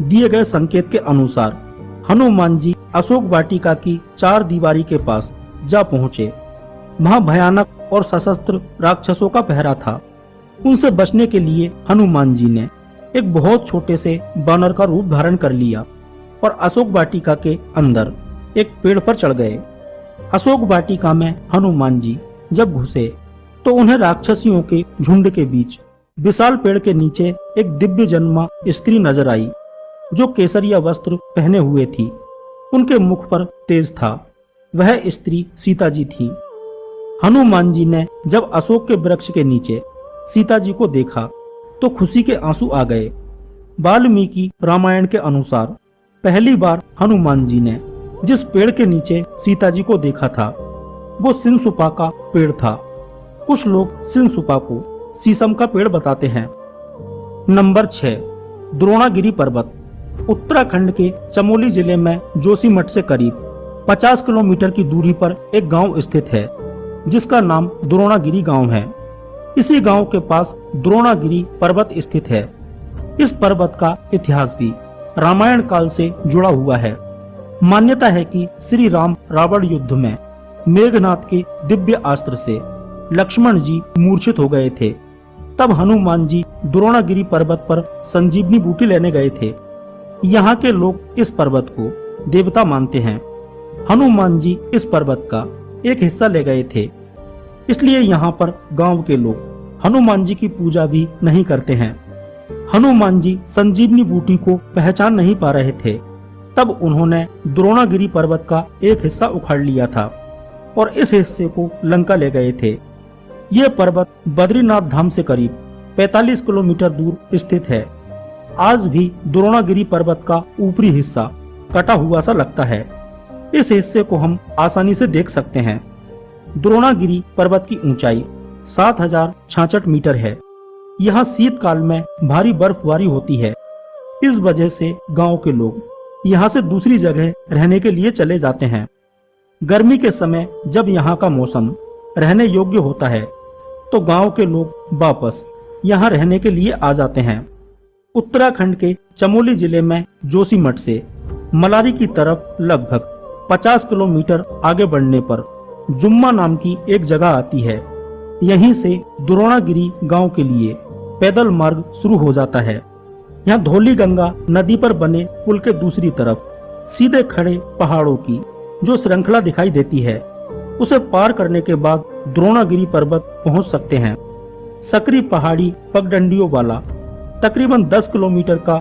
दिए गए संकेत के अनुसार हनुमान जी अशोक वाटिका की चार दीवारी के पास जा पहुँचे। वहाँ भयानक और सशस्त्र राक्षसों का पहरा था। उनसे बचने के लिए हनुमान जी ने एक बहुत छोटे से बानर का रूप धारण कर लिया और अशोक वाटिका के अंदर एक पेड़ पर चढ़ गए। अशोक वाटिका में हनुमान जी जब घुसे तो उन्हें राक्षसियों के झुंड के बीच विशाल पेड़ के नीचे एक दिव्य जन्मा स्त्री नजर आई, जो केसरिया वस्त्र पहने हुए थी। उनके मुख पर तेज था। वह स्त्री सीता जी थी। हनुमान जी ने जब अशोक के वृक्ष के नीचे सीता जी को देखा तो खुशी के आंसू आ गए। वाल्मीकि रामायण के अनुसार पहली बार हनुमान जी ने जिस पेड़ के नीचे सीता जी को देखा था वो सिंसुपा का पेड़ था। कुछ लोग सिंसुपा को शीशम का पेड़ बताते हैं। नंबर 6, द्रोणागिरी पर्वत। उत्तराखंड के चमोली जिले में जोशीमठ से करीब 50 किलोमीटर की दूरी पर एक गांव स्थित है जिसका नाम द्रोणागिरी गांव है। इसी गांव के पास द्रोणागिरी पर्वत स्थित है। इस पर्वत का इतिहास भी रामायण काल से जुड़ा हुआ है। मान्यता है कि श्री राम रावण युद्ध में मेघनाथ के दिव्य अस्त्र से लक्ष्मण जी मूर्छित हो गए थे। तब हनुमान जी द्रोणागिरी पर्वत पर संजीवनी बूटी लेने गए थे। यहाँ के लोग इस पर्वत को देवता मानते हैं। हनुमान जी इस पर्वत का एक हिस्सा ले गए थे, इसलिए यहाँ पर गांव के लोग हनुमान जी की पूजा भी नहीं करते हैं। हनुमान जी संजीवनी बूटी को पहचान नहीं पा रहे थे। तब उन्होंने द्रोणागिरी पर्वत का एक हिस्सा उखाड़ लिया था और इस हिस्से को लंका ले गए थे। यह पर्वत बद्रीनाथ धाम से करीब 45 किलोमीटर दूर स्थित है। आज भी द्रोणागिरी पर्वत का ऊपरी हिस्सा कटा हुआ सा लगता है। इस हिस्से को हम आसानी से देख सकते हैं। द्रोणागिरी पर्वत की ऊंचाई 7066 मीटर है। यहाँ शीतकाल में भारी बर्फबारी होती है। इस वजह से गांव के लोग यहाँ से दूसरी जगह रहने के लिए चले जाते हैं। गर्मी के समय जब यहाँ का मौसम रहने योग्य होता है तो गांव के लोग वापस यहाँ रहने के लिए आ जाते हैं। उत्तराखंड के चमोली जिले में जोशीमठ से मलारी की तरफ लगभग 50 किलोमीटर आगे बढ़ने पर जुम्मा नाम की एक जगह आती है। यहीं से द्रोणागिरी गांव के लिए पैदल मार्ग शुरू हो जाता है। यहाँ धौली गंगा नदी पर बने पुल के दूसरी तरफ सीधे खड़े पहाड़ों की जो श्रृंखला दिखाई देती है, उसे पार करने के बाद द्रोणागिरी पर्वत पहुंच सकते हैं। सकरी पहाड़ी पगडंडियों वाला तकरीबन 10 किलोमीटर का